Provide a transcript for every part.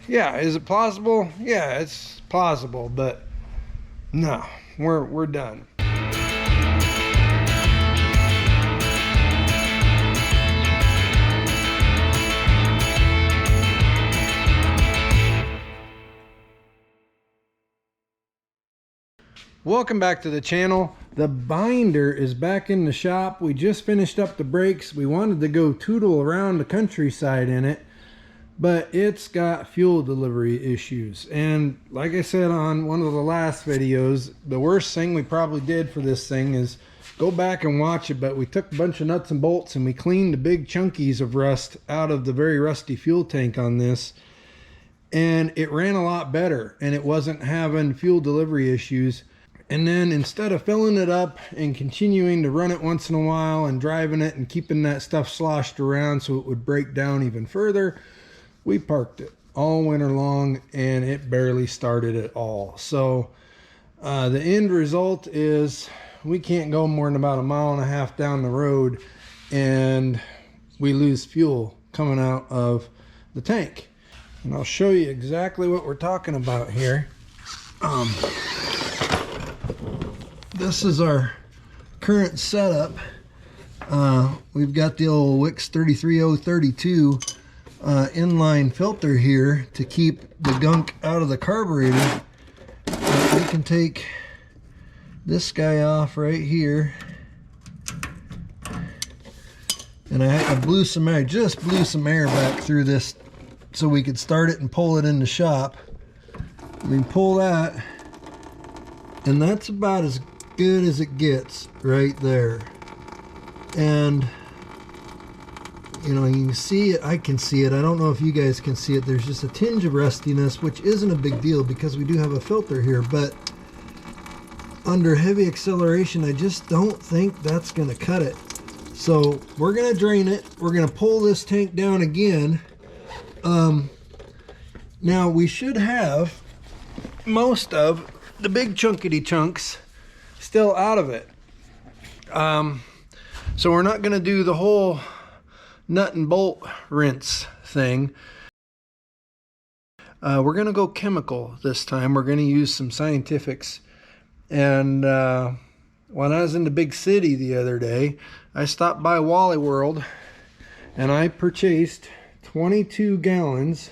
Yeah, is it plausible? Yeah, it's plausible, but no, we're done. Welcome back to the channel. The binder is back in the shop. We just finished up the brakes. We wanted to go tootle around the countryside in it, but it's got fuel delivery issues. And like I said on one of the last videos, the worst thing we probably did for this thing is go back and watch it, but we took a bunch of nuts and bolts and we cleaned the big chunkies of rust out of the very rusty fuel tank on this, and it ran a lot better and it wasn't having fuel delivery issues. And then instead of filling it up and continuing to run it once in a while and driving it and keeping that stuff sloshed around so it would break down even further, we parked it all winter long and it barely started at all. So the end result is we can't go more than about 1.5 miles down the road and we lose fuel coming out of the tank. And I'll show you exactly what we're talking about here. This is our current setup. We've got the old Wix 33032 inline filter here to keep the gunk out of the carburetor. We can take this guy off right here, and I blew some air, just blew some air back through this so we could start it and pull it in the shop. We can pull that, and that's about as good as it gets right there. And you know, you can see it, I can see it, I don't know if you guys can see it, there's just a tinge of rustiness, which isn't a big deal because we do have a filter here, but under heavy acceleration I just don't think that's gonna cut it. So we're gonna drain it, we're gonna pull this tank down again. Now we should have most of the big chunkity chunks still out of it. So we're not going to do the whole nut and bolt rinse thing. We're going to go chemical this time. We're going to use some scientifics. And when I was in the big city the other day, I stopped by Wally World and I purchased 22 gallons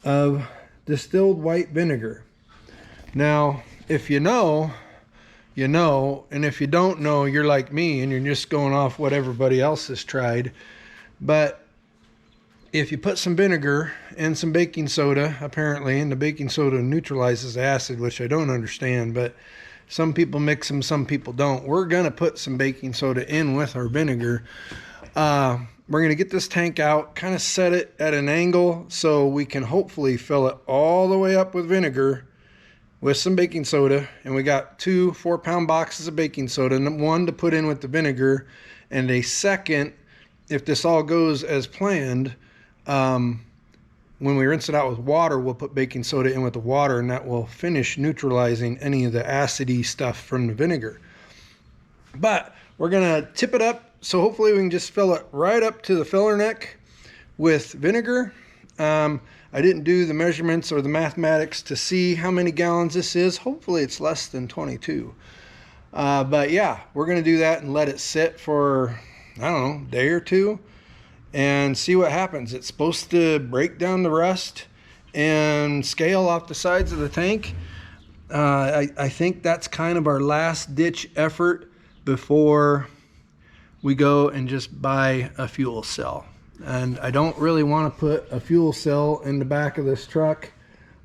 of distilled white vinegar. Now, if you know, you know, and if you don't know, you're like me and you're just going off what everybody else has tried. But if you put some vinegar and some baking soda, apparently, and the baking soda neutralizes acid, which I don't understand, but some people mix them, some people don't. We're gonna put some baking soda in with our vinegar. We're gonna get this tank out, kind of set it at an angle so we can hopefully fill it all the way up with vinegar with some baking soda. And we got 2 4-pound boxes of baking soda, one to put in with the vinegar, and a second, if this all goes as planned, when we rinse it out with water, we'll put baking soda in with the water, and that will finish neutralizing any of the acidy stuff from the vinegar. But we're gonna tip it up, so hopefully we can just fill it right up to the filler neck with vinegar. I didn't do the measurements or the mathematics to see how many gallons this is. Hopefully it's less than 22. But yeah, we're going to do that and let it sit for, I don't know, a day or two and see what happens. It's supposed to break down the rust and scale off the sides of the tank. I think that's kind of our last ditch effort before we go and just buy a fuel cell. And I don't really want to put a fuel cell in the back of this truck.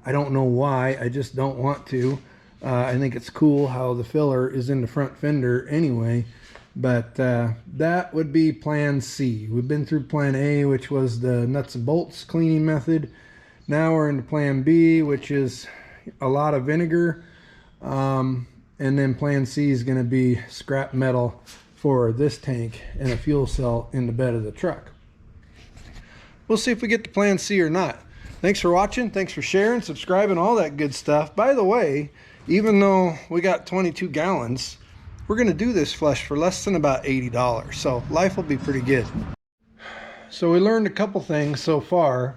I don't know why, I just don't want to. I think it's cool how the filler is in the front fender anyway, but that would be plan C. We've been through plan A, which was the nuts and bolts cleaning method. Now we're into plan B, which is a lot of vinegar. And then plan C is going to be scrap metal for this tank and a fuel cell in the bed of the truck. We'll see if we get to plan C or not. Thanks for watching. Thanks for sharing, subscribing, all that good stuff. By the way, even though we got 22 gallons, we're going to do this flush for less than about $80. So life will be pretty good. So we learned a couple things so far.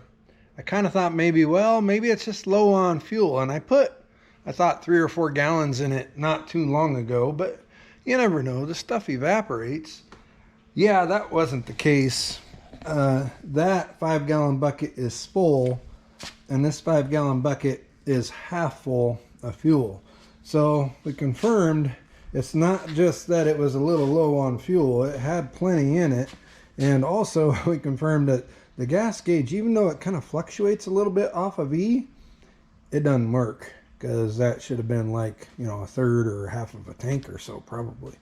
I kind of thought maybe, well, maybe it's just low on fuel. And I thought 3 or 4 gallons in it not too long ago, but you never know. The stuff evaporates. Yeah, that wasn't the case. That 5-gallon bucket is full, and this 5-gallon bucket is half full of fuel. So we confirmed it's not just that it was a little low on fuel, it had plenty in it. And also we confirmed that the gas gauge, even though it kind of fluctuates a little bit off of E, it doesn't work, because that should have been like, you know, a third or half of a tank or so probably.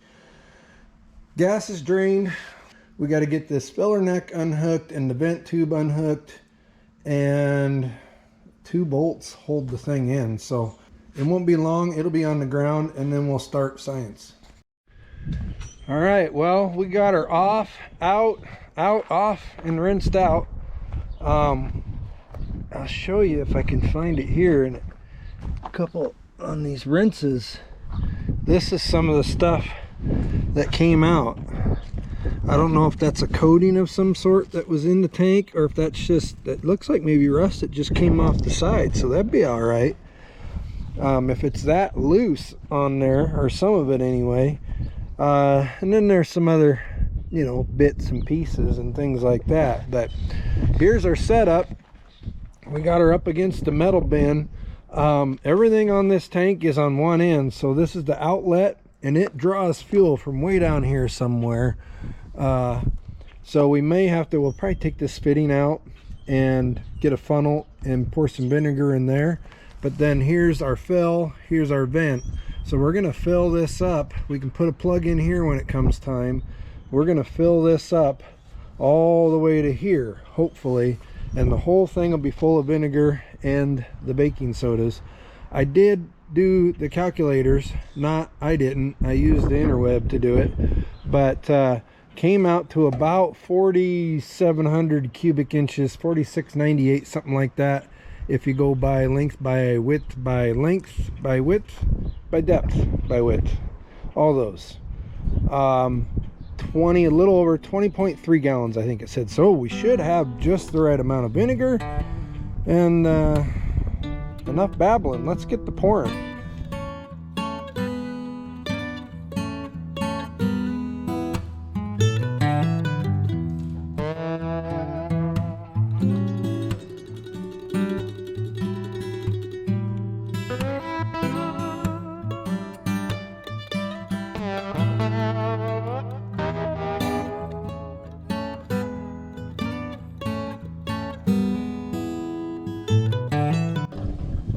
Gas is drained. We got to get this filler neck unhooked and the vent tube unhooked, and 2 bolts hold the thing in. So it won't be long, it'll be on the ground, and then we'll start science. All right, well, we got her off, out, off, and rinsed out. I'll show you if I can find it here in a couple on these rinses. This is some of the stuff that came out. I don't know if that's a coating of some sort that was in the tank, or if that's just, that looks like maybe rust that just came off the side, so that'd be all right. If it's that loose on there, or some of it anyway. And then there's some other, you know, bits and pieces and things like that. But here's our setup. We got her up against the metal bin. Everything on this tank is on one end, so this is the outlet, and it draws fuel from way down here somewhere. So we may have to, we'll probably take this fitting out and get a funnel and pour some vinegar in there. But then here's our fill, here's our vent. So we're gonna fill this up. We can put a plug in here when it comes time. We're gonna fill this up all the way to here, hopefully, and the whole thing will be full of vinegar and the baking sodas. I did do the calculators, I didn't, I used the interweb to do it, but came out to about 4,700 cubic inches, 4,698, something like that, if you go by length, by width, by length, by width, by depth, by width, all those. 20, a little over 20.3 gallons, I think it said. So we should have just the right amount of vinegar and enough babbling. Let's get to pouring.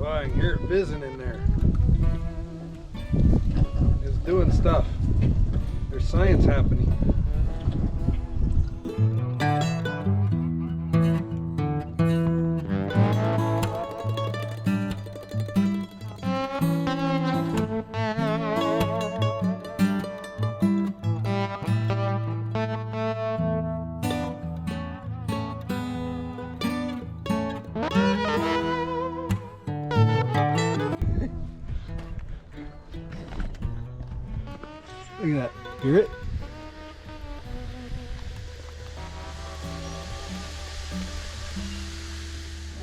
I can hear it fizzing in there. It's doing stuff. There's science happening. Look at that. Hear it?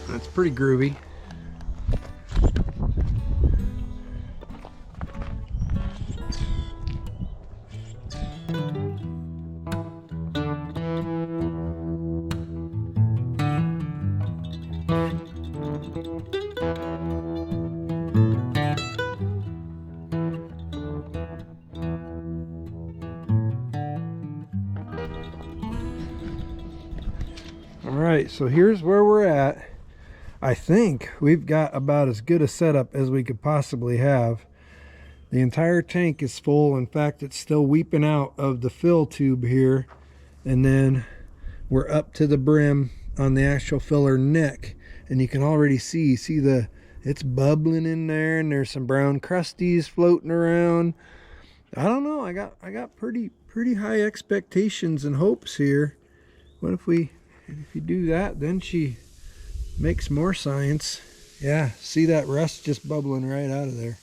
That's pretty groovy. Alright, so here's where we're at. I think we've got about as good a setup as we could possibly have. The entire tank is full. In fact, it's still weeping out of the fill tube here. And then we're up to the brim on the actual filler neck. And you can already see it's bubbling in there, and there's some brown crusties floating around. I don't know, I got pretty high expectations and hopes here. What if you do that, then she makes more science. Yeah, see that rust just bubbling right out of there.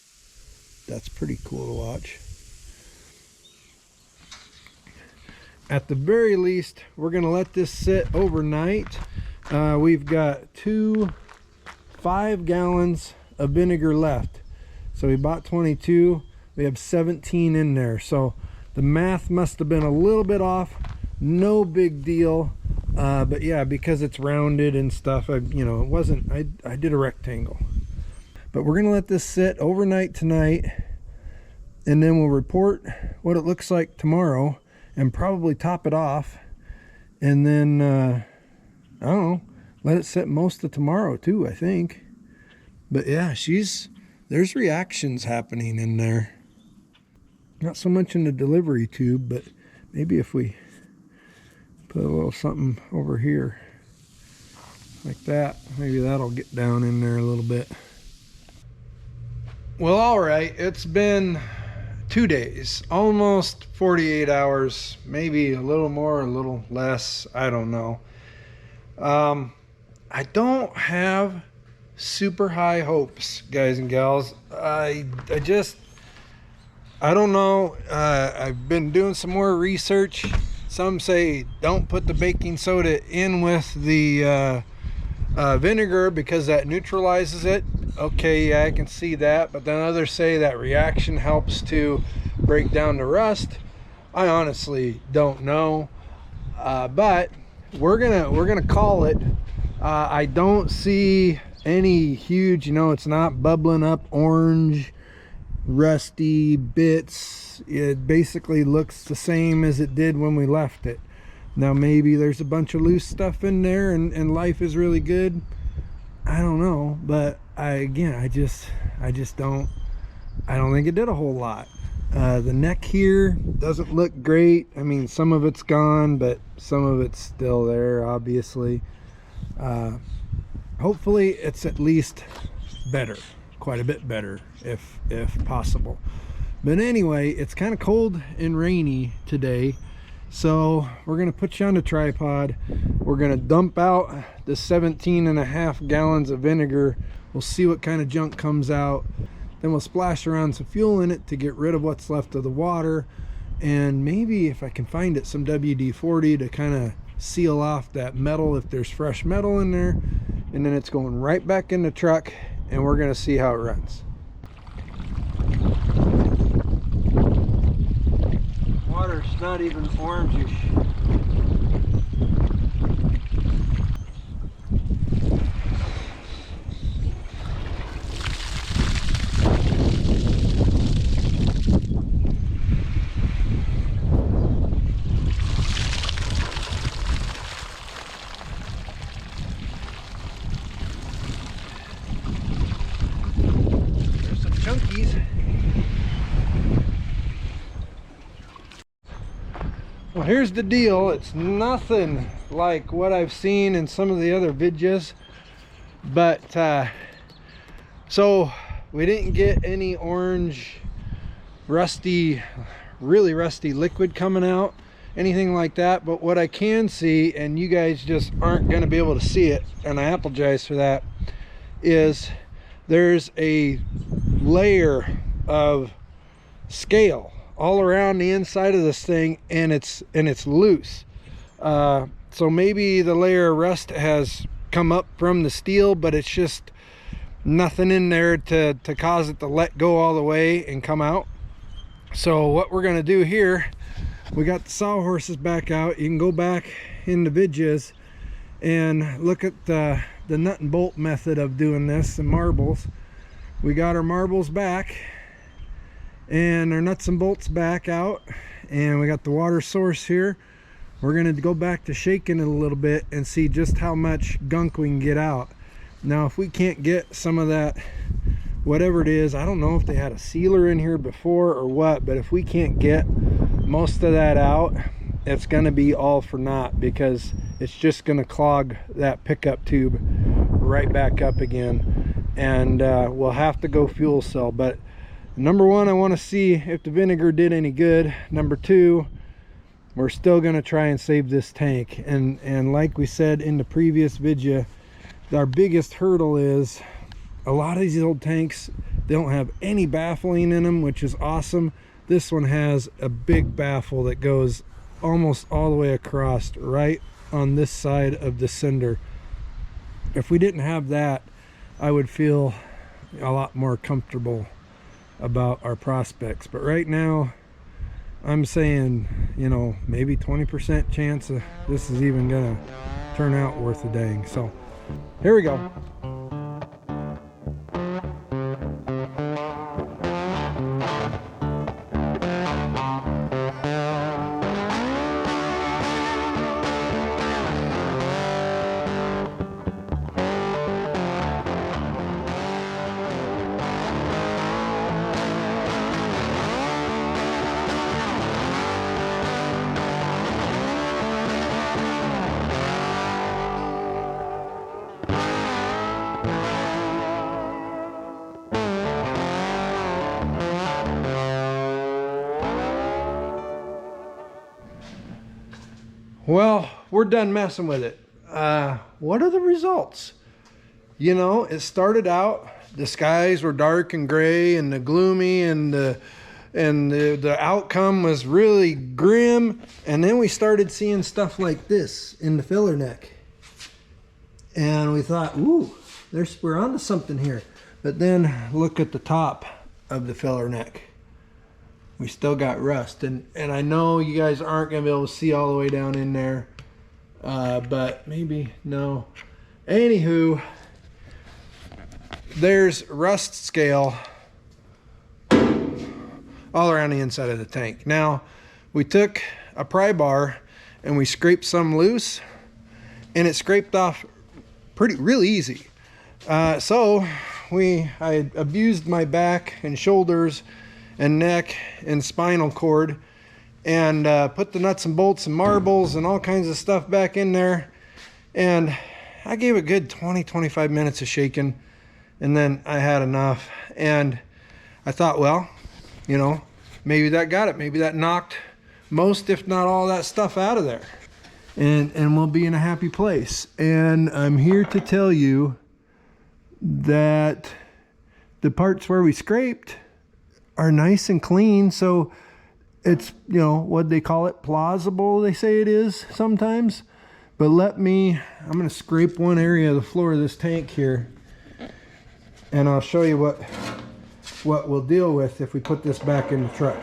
That's pretty cool to watch. At the very least, we're gonna let this sit overnight. We've got 5 gallons of vinegar left. So we bought 22. We have 17 in there. So the math must have been a little bit off. No big deal. But yeah, because it's rounded and stuff, it wasn't, I did a rectangle. But we're gonna let this sit overnight tonight, and then we'll report what it looks like tomorrow and probably top it off. And then, I don't know, let it sit most of tomorrow too, I think. But yeah, there's reactions happening in there. Not so much in the delivery tube, but maybe if we put a little something over here like that, maybe that'll get down in there a little bit. Well, all right, it's been 2 days, almost 48 hours, maybe a little more, a little less, I don't know. I don't have super high hopes, guys and gals. I don't know. I've been doing some more research. Some say don't put the baking soda in with the vinegar because that neutralizes it. Okay, yeah, I can see that. But then others say that reaction helps to break down the rust. I honestly don't know. But we're gonna call it. I don't see any huge, it's not bubbling up orange rusty bits. It basically looks the same as it did when we left it. Now maybe there's a bunch of loose stuff in there and life is really good. I don't know, but I just don't think it did a whole lot. The neck here doesn't look great. I mean, some of it's gone, but some of it's still there, obviously. Hopefully it's at least better, quite a bit better if possible. But anyway, it's kind of cold and rainy today, so we're gonna put you on the tripod. We're gonna dump out the 17.5 gallons of vinegar. We'll see what kind of junk comes out. Then we'll splash around some fuel in it to get rid of what's left of the water, and maybe if I can find it, some WD-40 to kind of seal off that metal if there's fresh metal in there. And then it's going right back in the truck, and we're gonna see how it runs. Water's not even orangish. Well, here's the deal. It's nothing like what I've seen in some of the other videos, but so we didn't get any orange rusty, really rusty liquid coming out, anything like that. But what I can see, and you guys just aren't going to be able to see it, and I apologize for that, is there's a layer of scale all around the inside of this thing, and it's loose. So maybe the layer of rust has come up from the steel, but it's just nothing in there to cause it to let go all the way and come out. So what we're gonna do here, we got the sawhorses back out. You can go back in the vidges and look at the nut and bolt method of doing this, and marbles. We got our marbles back and our nuts and bolts back out, and we got the water source here. We're going to go back to shaking it a little bit and see just how much gunk we can get out. Now if we can't get some of that, whatever it is, I don't know if they had a sealer in here before or what, but if we can't get most of that out, it's going to be all for naught, because it's just going to clog that pickup tube right back up again, and we'll have to go fuel cell. But number one, I want to see if the vinegar did any good. Number two, we're still going to try and save this tank, and like we said in the previous video, our biggest hurdle is a lot of these old tanks, they don't have any baffling in them, which is awesome. This one has a big baffle that goes almost all the way across right on this side of the cinder. if we didn't have that, I would feel a lot more comfortable about our prospects. But right now, I'm saying, you know, maybe 20% chance of this is even gonna turn out worth a dang. So here we go. Well, we're done messing with it. What are the results? You know, it started out, the skies were dark and gray and the gloomy, and the outcome was really grim. And then we started seeing stuff like this in the filler neck. And we thought, ooh, we're onto something here. But then look at the top of the filler neck. We still got rust, and I know you guys aren't gonna be able to see all the way down in there, but maybe no. Anywho, there's rust scale all around the inside of the tank. Now, we took a pry bar and we scraped some loose, and it scraped off real easy. So I abused my back and shoulders and neck and spinal cord, and put the nuts and bolts and marbles and all kinds of stuff back in there, and I gave a good 20-25 minutes of shaking, and then I had enough. And I thought, well, you know, maybe that got it. Maybe that knocked most, if not all, that stuff out of there, and we'll be in a happy place. And I'm here to tell you that the parts where we scraped are nice and clean. So it's, you know, what they call it, plausible, they say it is sometimes. But I'm gonna scrape one area of the floor of this tank here, and I'll show you what we'll deal with if we put this back in the truck.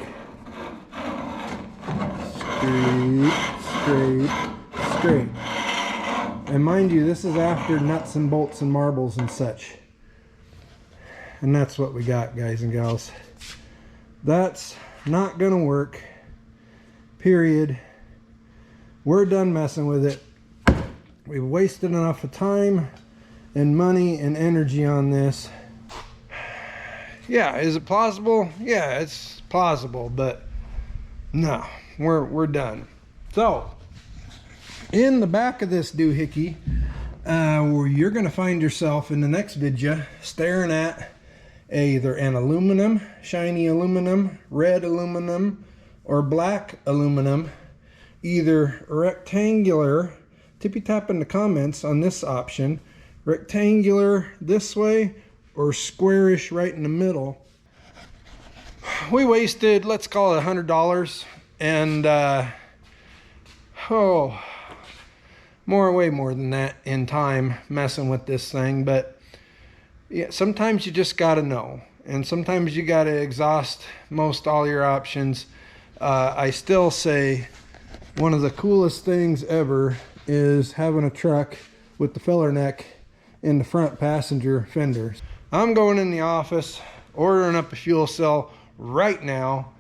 Scrape. And mind you, this is after nuts and bolts and marbles and such. And that's what we got, guys and gals. That's not gonna work, period. We're done messing with it. We've wasted enough of time and money and energy on this. Yeah, is it plausible? Yeah, it's plausible, but no, we're done. So, in the back of this doohickey, where you're gonna find yourself in the next video staring at either an aluminum, shiny aluminum, red aluminum, or black aluminum, either rectangular, tippy tap in the comments on this option, rectangular this way or squarish right in the middle. We wasted, let's call it $100, and way more than that in time messing with this thing. But yeah, sometimes you just gotta know, and sometimes you gotta exhaust most all your options. I still say one of the coolest things ever is having a truck with the filler neck in the front passenger fenders. I'm going in the office, ordering up a fuel cell right now,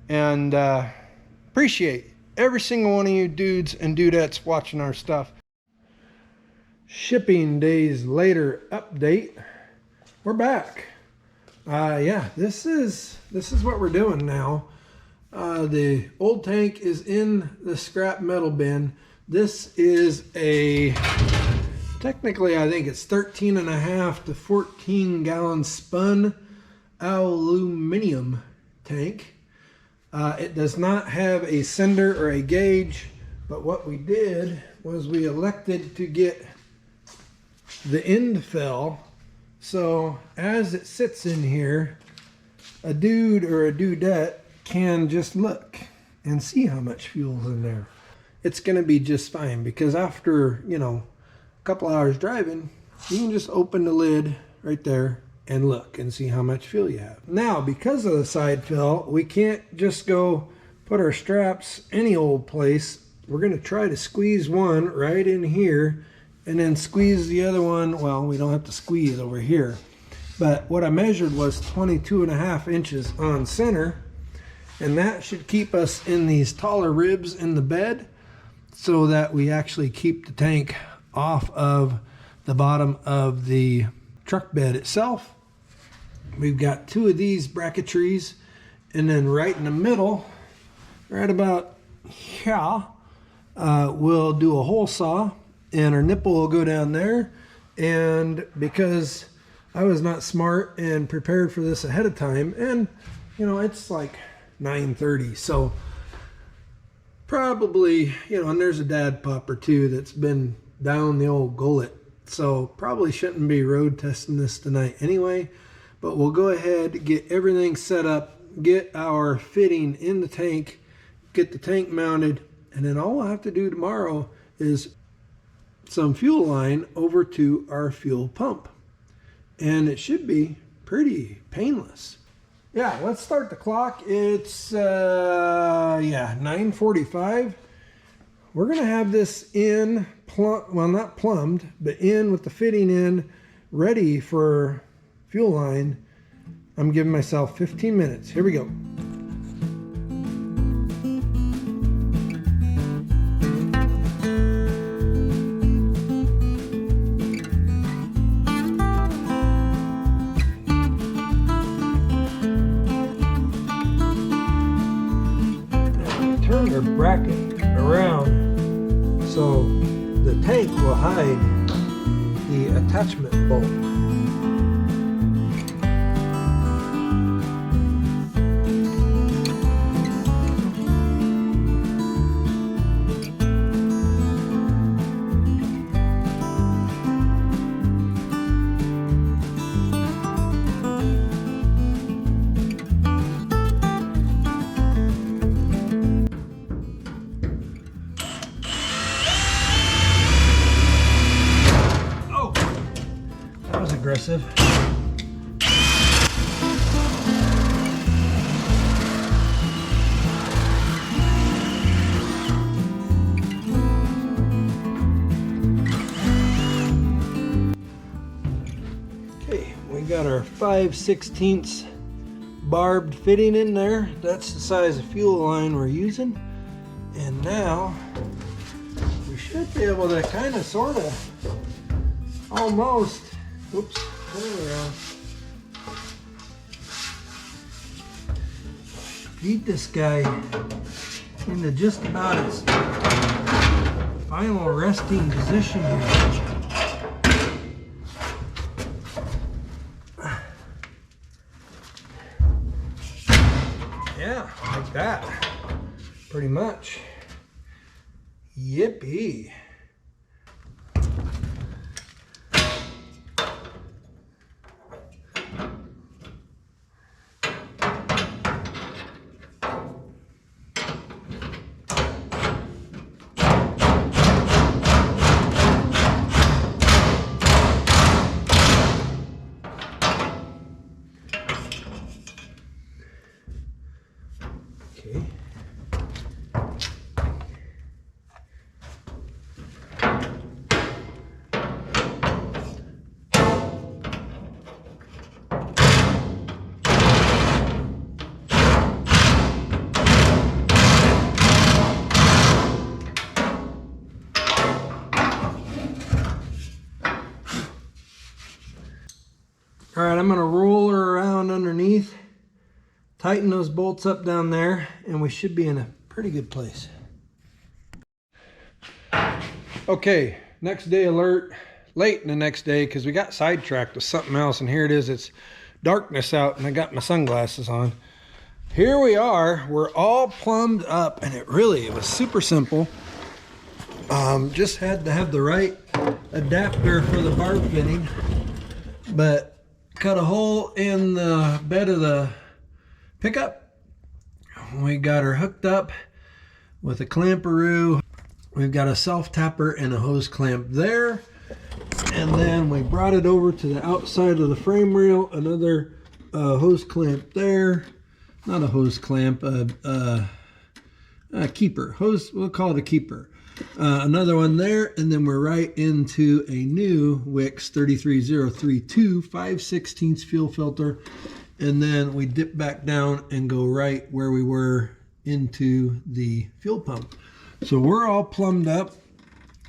and appreciate every single one of you dudes and dudettes watching our stuff. Shipping days later update. We're back. Yeah, this is what we're doing now. The old tank is in the scrap metal bin. This is technically I think it's 13.5 to 14 gallon spun aluminum tank. It does not have a sender or a gauge, but what we did was we elected to get the end fill. So as it sits in here, a dude or a dudette can just look and see how much fuel's in there. It's gonna be just fine, because after, you know, a couple hours driving, you can just open the lid right there and look and see how much fuel you have. Now, because of the side fill, we can't just go put our straps any old place. We're going to try to squeeze one right in here and then squeeze the other one. Well, we don't have to squeeze over here, but what I measured was 22.5 inches on center, and that should keep us in these taller ribs in the bed so that we actually keep the tank off of the bottom of the truck bed itself. We've got 2 of these bracketries, and then right in the middle, right about here, we'll do a hole saw, and our nipple will go down there. And because I was not smart and prepared for this ahead of time, and you know, it's like 9:30, so probably, you know, and there's a dad pup or two that's been down the old gullet, so probably shouldn't be road testing this tonight anyway. But we'll go ahead, get everything set up, get our fitting in the tank, get the tank mounted, and then all we'll have to do tomorrow is some fuel line over to our fuel pump, and it should be pretty painless. Yeah, let's start the clock. It's 9:45. We're gonna have this in, well, not plumbed, but in with the fitting in, ready for fuel line. I'm giving myself 15 minutes. Here we go. Turn our bracket around so the tank will hide the attachment bolt. Aggressive. Okay, we got our 5/16 barbed fitting in there. That's the size of fuel line we're using. And now we should be able to kind of, sort of, almost, oops, turn around, feed this guy into just about its final resting position here. Yeah, like that, pretty much. Yippee. Okay. All right, I'm gonna roll her around underneath, tighten those bolts up down there, and we should be in a pretty good place. Okay, next day alert, late in the next day, because we got sidetracked with something else, and here it is. It's darkness out, and I got my sunglasses on. Here we are, we're all plumbed up, and it was super simple. Just had to have the right adapter for the barb fitting, but cut a hole in the bed of the pickup. We got her hooked up with a clamperoo. We've got a self tapper and a hose clamp there. And then we brought it over to the outside of the frame rail. Another hose clamp there. Not a hose clamp, a keeper. Hose, we'll call it a keeper. Another one there, and then we're right into a new Wix 33032 5/16 fuel filter. And then we dip back down and go right where we were into the fuel pump. So we're all plumbed up.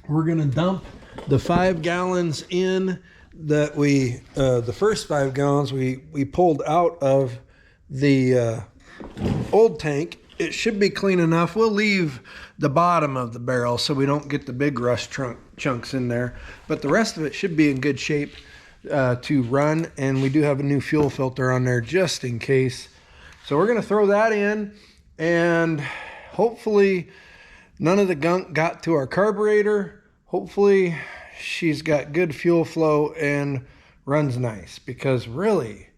We're gonna dump the 5 gallons in that we, the first 5 gallons we pulled out of the old tank. It should be clean enough. We'll leave the bottom of the barrel so we don't get the big rust chunks in there. But the rest of it should be in good shape to run. And we do have a new fuel filter on there just in case. So we're going to throw that in. And hopefully none of the gunk got to our carburetor. Hopefully she's got good fuel flow and runs nice. Because really,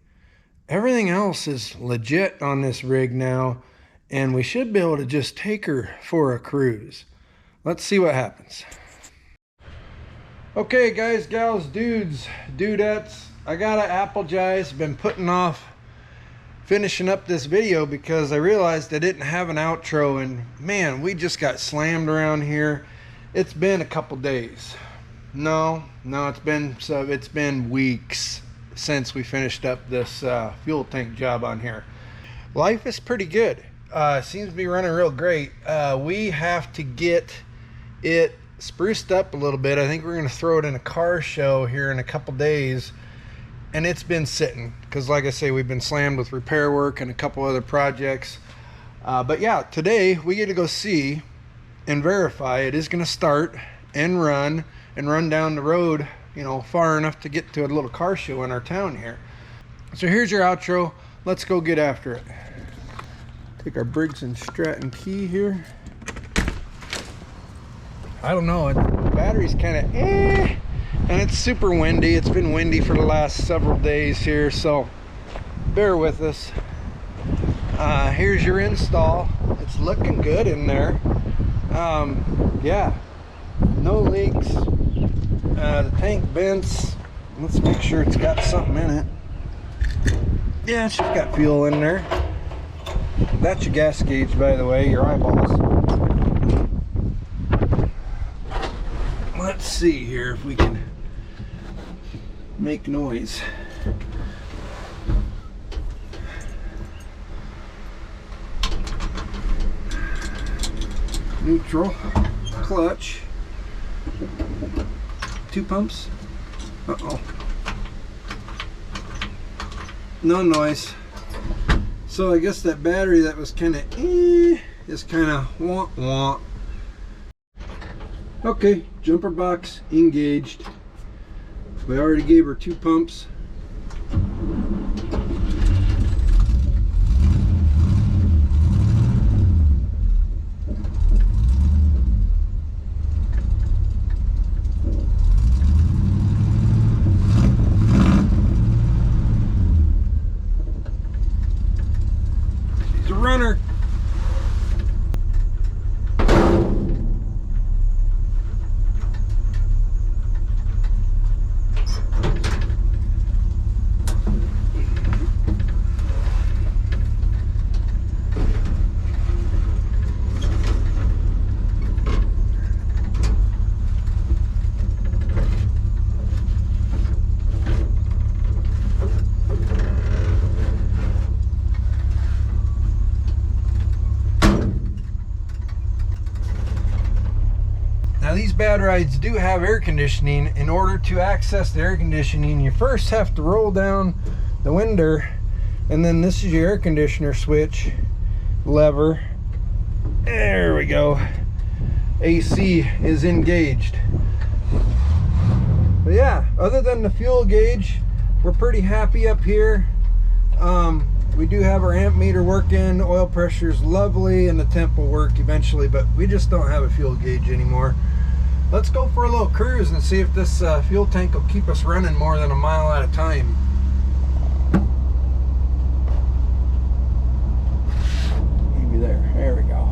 everything else is legit on this rig now. And we should be able to just take her for a cruise. Let's see what happens. Okay, guys, gals, dudes, dudettes, I gotta apologize. Been putting off finishing up this video because I realized I didn't have an outro, and man, we just got slammed around here. It's been a couple days. No, it's been weeks since we finished up this fuel tank job on here. Life is pretty good. Seems to be running real great. We have to get it spruced up a little bit. I think we're going to throw it in a car show here in a couple days. And it's been sitting because, like I say, we've been slammed with repair work and a couple other projects. But yeah, today we get to go see and verify it is going to start and run down the road, you know, far enough to get to a little car show in our town here. So here's your outro. Let's go get after it. Take our Briggs & Stratton key here. I don't know, the battery's kind of and it's super windy. It's been windy for the last several days here, so bear with us. Here's your install. It's looking good in there. Yeah, no leaks. The tank vents, let's make sure it's got something in it. Yeah, it's just got fuel in there. That's your gas gauge, by the way, your eyeballs. Let's see here if we can make noise. Neutral, clutch, 2 pumps. Uh-oh. No noise. So I guess that battery that was kind of is kind of wah. Okay, jumper box engaged. We already gave her 2 pumps. Runner. Now these bad rides do have air conditioning. In order to access the air conditioning, you first have to roll down the window, and then this is your air conditioner switch lever. There we go. AC is engaged. But yeah, other than the fuel gauge, we're pretty happy up here. We do have our amp meter working, oil pressure is lovely, and the temp will work eventually, but we just don't have a fuel gauge anymore. Let's go for a little cruise and see if this fuel tank will keep us running more than a mile at a time. Maybe there we go.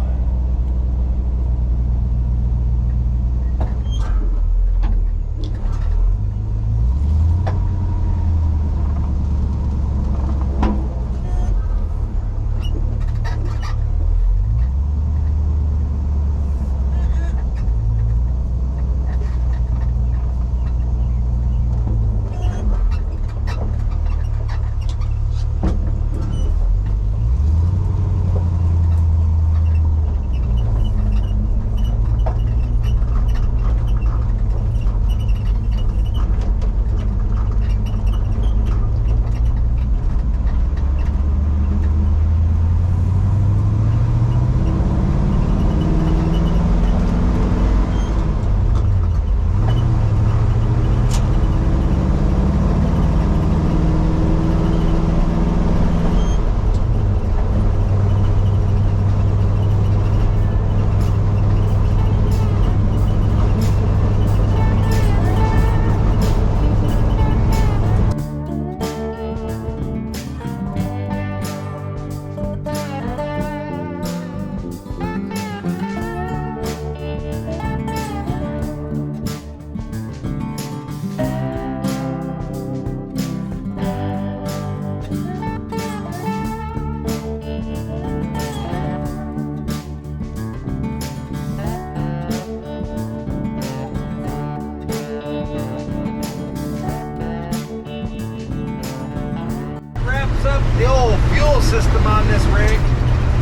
system on this rig.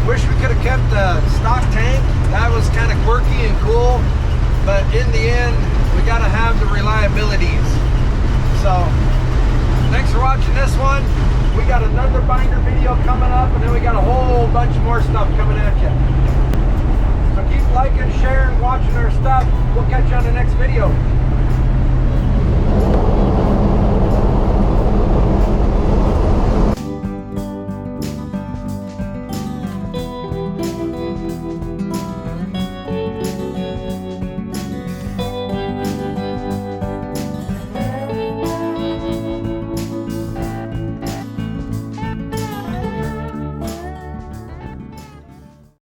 Wish we could have kept the stock tank. That was kind of quirky and cool, but in the end, we got to have the reliabilities. So, thanks for watching this one. We got another binder video coming up, and then we got a whole bunch more stuff coming at you. So keep liking, sharing, watching our stuff. We'll catch you on the next video.